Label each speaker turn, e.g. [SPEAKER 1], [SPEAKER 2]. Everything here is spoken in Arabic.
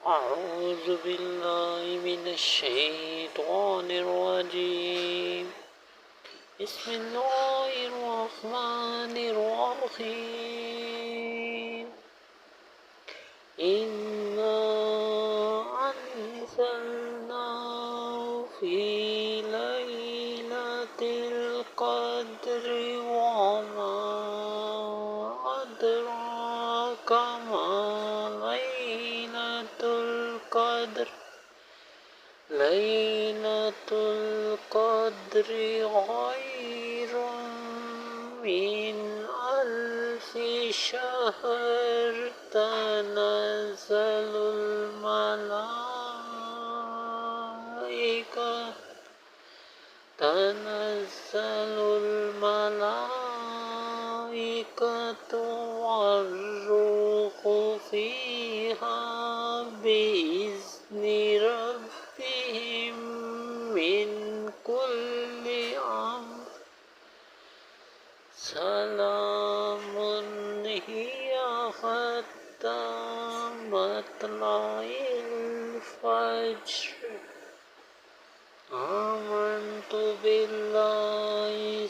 [SPEAKER 1] أعوذ بالله من الشيطان الرجيم. بسم الله الرحمن الرحيم. إنا أنزلناه في ليلة القدر وما أدراك ما ليلة القدر. ليلة القدر خير من ألف شهر. تنزل الملائكة والروح فيها بإذن ربهم من كل أمر. سلام هي حتى مطلع الفجر. آمنت بالله